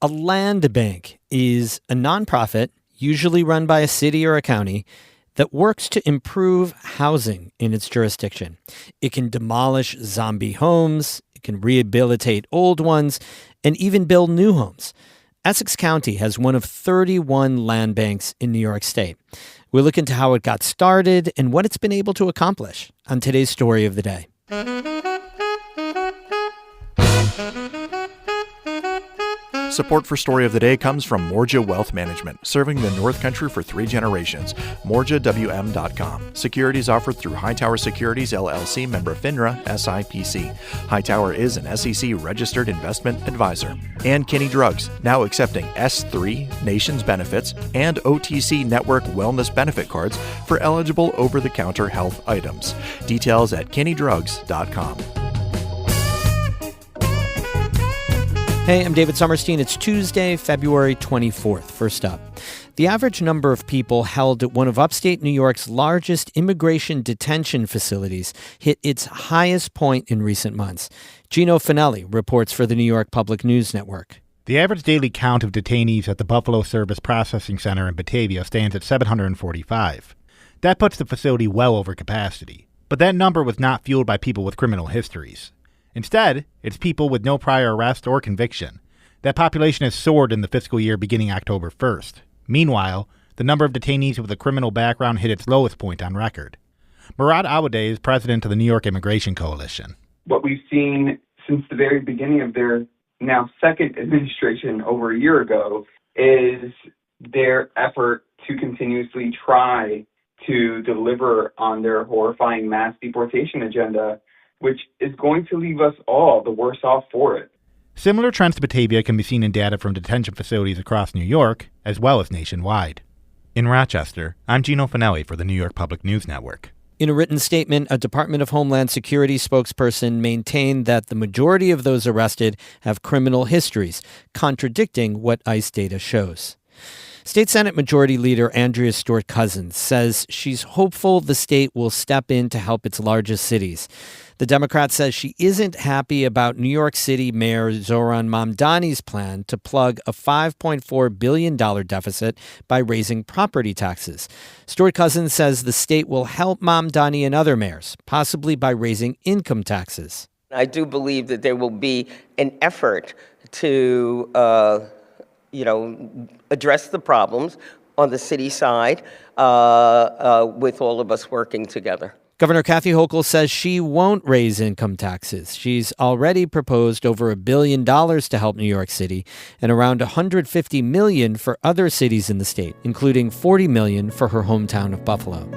A land bank is a nonprofit, usually run by a city or a county, that works to improve housing in its jurisdiction. It can demolish zombie homes, it can rehabilitate old ones, and even build new homes. Essex County has one of 31 land banks in New York State. We'll look into how it got started and what it's been able to accomplish on today's Story of the Day. Support for Story of the Day comes from Morja Wealth Management, serving the North Country for 3 generations. MorjaWM.com. Securities offered through Hightower Securities, LLC, member FINRA, SIPC. Hightower is an SEC-registered investment advisor. And Kinney Drugs, now accepting S3, Nations Benefits, and OTC Network Wellness Benefit Cards for eligible over-the-counter health items. Details at KinneyDrugs.com. Hey, I'm David Sommerstein. It's Tuesday, February 24th. First up, the average number of people held at one of upstate New York's largest immigration detention facilities hit its highest point in recent months. Gino Finelli reports for the New York Public News Network. The average daily count of detainees at the Buffalo Service Processing Center in Batavia stands at 745. That puts the facility well over capacity. But that number was not fueled by people with criminal histories. Instead, it's people with no prior arrest or conviction. That population has soared in the fiscal year beginning October 1st. Meanwhile, the number of detainees with a criminal background hit its lowest point on record. Murad Awadeh is president of the New York Immigration Coalition. What we've seen since the very beginning of their now second administration over a year ago is their effort to continuously try to deliver on their horrifying mass deportation agenda, which is going to leave us all the worse off for it. Similar trends to Batavia can be seen in data from detention facilities across New York, as well as nationwide. In Rochester, I'm Gino Finelli for the New York Public News Network. In a written statement, a Department of Homeland Security spokesperson maintained that the majority of those arrested have criminal histories, contradicting what ICE data shows. State Senate Majority Leader Andrea Stewart-Cousins says she's hopeful the state will step in to help its largest cities. The Democrat says she isn't happy about New York City Mayor Zohran Mamdani's plan to plug a $5.4 billion deficit by raising property taxes. Stewart-Cousins says the state will help Mamdani and other mayors, possibly by raising income taxes. I do believe that there will be an effort to address the problems on the city side with all of us working together. Governor Kathy Hochul says she won't raise income taxes. She's already proposed over $1 billion to help New York City and around $150 million for other cities in the state, including $40 million for her hometown of Buffalo.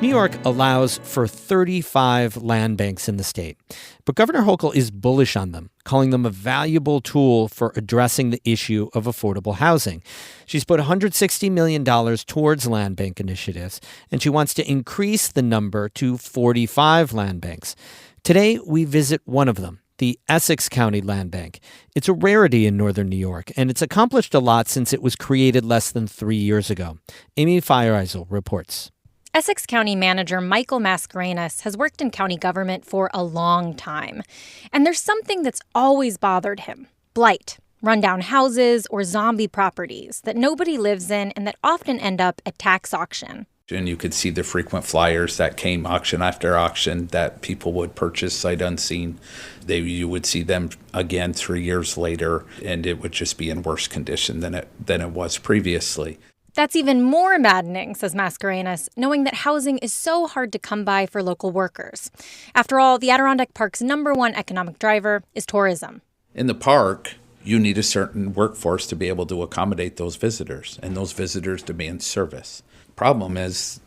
New York allows for 35 land banks in the state, but Governor Hochul is bullish on them, calling them a valuable tool for addressing the issue of affordable housing. She's put $160 million towards land bank initiatives, and she wants to increase the number to 45 land banks. Today, we visit one of them, the Essex County Land Bank. It's a rarity in northern New York, and it's accomplished a lot since it was created less than 3 years ago. Amy Feiereisel reports. Essex County Manager Michael Mascarenas has worked in county government for a long time. And there's something that's always bothered him: blight, rundown houses, or zombie properties that nobody lives in and that often end up at tax auction. And you could see the frequent flyers that came auction after auction that people would purchase sight unseen. You would see them again 3 years later, and it would just be in worse condition than it was previously. That's even more maddening, says Mascarenas, knowing that housing is so hard to come by for local workers. After all, the Adirondack Park's #1 economic driver is tourism. In the park, you need a certain workforce to be able to accommodate those visitors, and those visitors demand service. Problem is,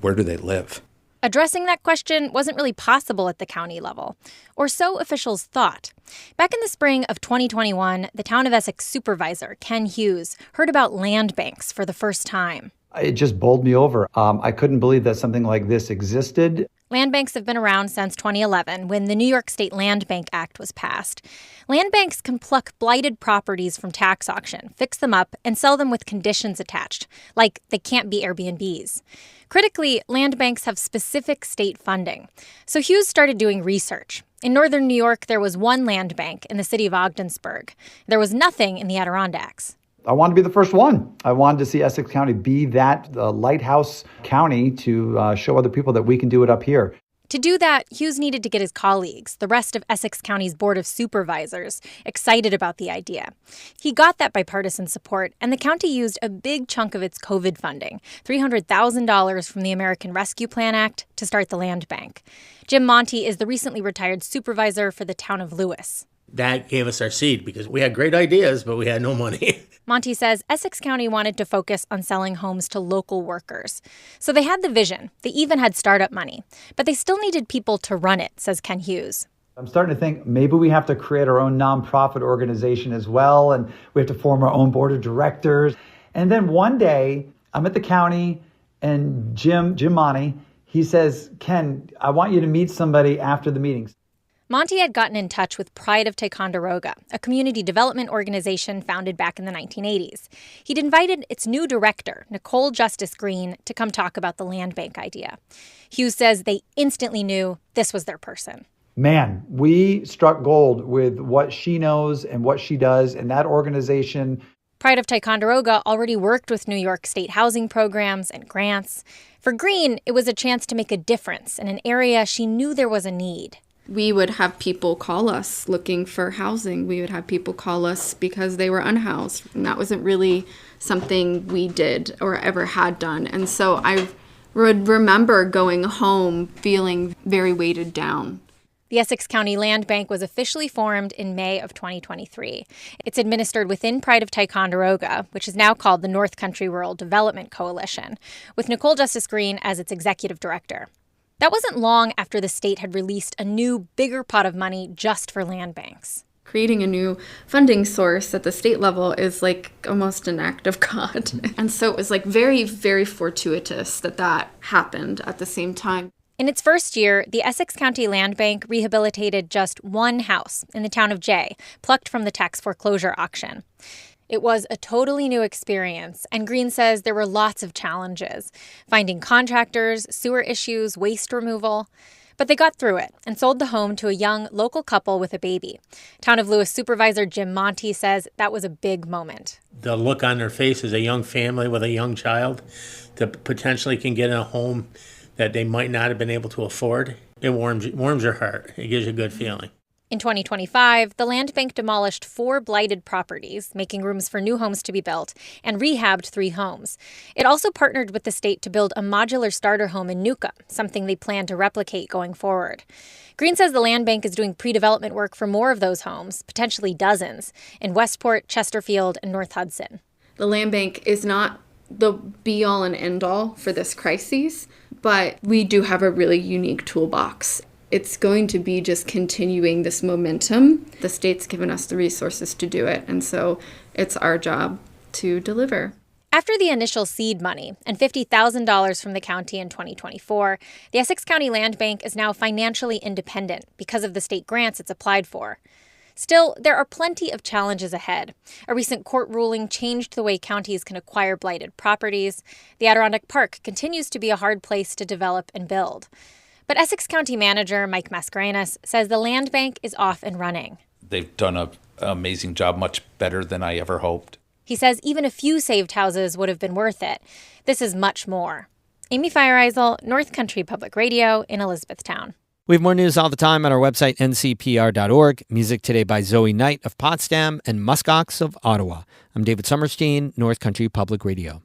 where do they live? Addressing that question wasn't really possible at the county level, or so officials thought. Back in the spring of 2021, the Town of Essex supervisor, Ken Hughes, heard about land banks for the first time. It just bowled me over. I couldn't believe that something like this existed. Land banks have been around since 2011, when the New York State Land Bank Act was passed. Land banks can pluck blighted properties from tax auction, fix them up, and sell them with conditions attached, like they can't be Airbnbs. Critically, land banks have specific state funding. So Hughes started doing research. In northern New York, there was one land bank in the city of Ogdensburg. There was nothing in the Adirondacks. I wanted to be the first one. I wanted to see Essex County be that lighthouse county to show other people that we can do it up here. To do that, Hughes needed to get his colleagues, the rest of Essex County's Board of Supervisors, excited about the idea. He got that bipartisan support, and the county used a big chunk of its COVID funding, $300,000 from the American Rescue Plan Act, to start the land bank. Jim Monty is the recently retired supervisor for the town of Lewis. That gave us our seed because we had great ideas, but we had no money. Monty says Essex County wanted to focus on selling homes to local workers. So they had the vision. They even had startup money. But they still needed people to run it, says Ken Hughes. I'm starting to think maybe we have to create our own nonprofit organization as well, and we have to form our own board of directors. And then one day, I'm at the county, and Jim Monty, he says, Ken, I want you to meet somebody after the meetings. Monty had gotten in touch with Pride of Ticonderoga, a community development organization founded back in the 1980s. He'd invited its new director, Nicole Justice Green, to come talk about the land bank idea. Hughes says they instantly knew this was their person. Man, we struck gold with what she knows and what she does, and that organization. Pride of Ticonderoga already worked with New York State housing programs and grants. For Green, it was a chance to make a difference in an area she knew there was a need. We would have people call us looking for housing. We would have people call us because they were unhoused. And that wasn't really something we did or ever had done. And so I would remember going home feeling very weighted down. The Essex County Land Bank was officially formed in May of 2023. It's administered within Pride of Ticonderoga, which is now called the North Country Rural Development Coalition, with Nicole Justice Green as its executive director. That wasn't long after the state had released a new, bigger pot of money just for land banks. Creating a new funding source at the state level is like almost an act of God. And so it was like very, very fortuitous that happened at the same time. In its first year, the Essex County Land Bank rehabilitated just one house in the town of Jay, plucked from the tax foreclosure auction. It was a totally new experience, and Green says there were lots of challenges, finding contractors, sewer issues, waste removal. But they got through it and sold the home to a young local couple with a baby. Town of Lewis supervisor Jim Monty says that was a big moment. The look on their face as a young family with a young child that potentially can get in a home that they might not have been able to afford, it warms your heart. It gives you a good feeling. In 2025, the land bank demolished 4 blighted properties, making rooms for new homes to be built, and rehabbed 3 homes. It also partnered with the state to build a modular starter home in Newcomb, something they plan to replicate going forward. Green says the land bank is doing pre-development work for more of those homes, potentially dozens, in Westport, Chesterfield, and North Hudson. The land bank is not the be-all and end-all for this crisis, but we do have a really unique toolbox. It's going to be just continuing this momentum. The state's given us the resources to do it, and so it's our job to deliver. After the initial seed money and $50,000 from the county in 2024, the Essex County Land Bank is now financially independent because of the state grants it's applied for. Still, there are plenty of challenges ahead. A recent court ruling changed the way counties can acquire blighted properties. The Adirondack Park continues to be a hard place to develop and build. But Essex County Manager Mike Mascarenas says the land bank is off and running. They've done an amazing job, much better than I ever hoped. He says even a few saved houses would have been worth it. This is much more. Amy Feiereisel, North Country Public Radio in Elizabethtown. We have more news all the time on our website, ncpr.org. Music today by Zoe Knight of Potsdam and Muskox of Ottawa. I'm David Summerstein, North Country Public Radio.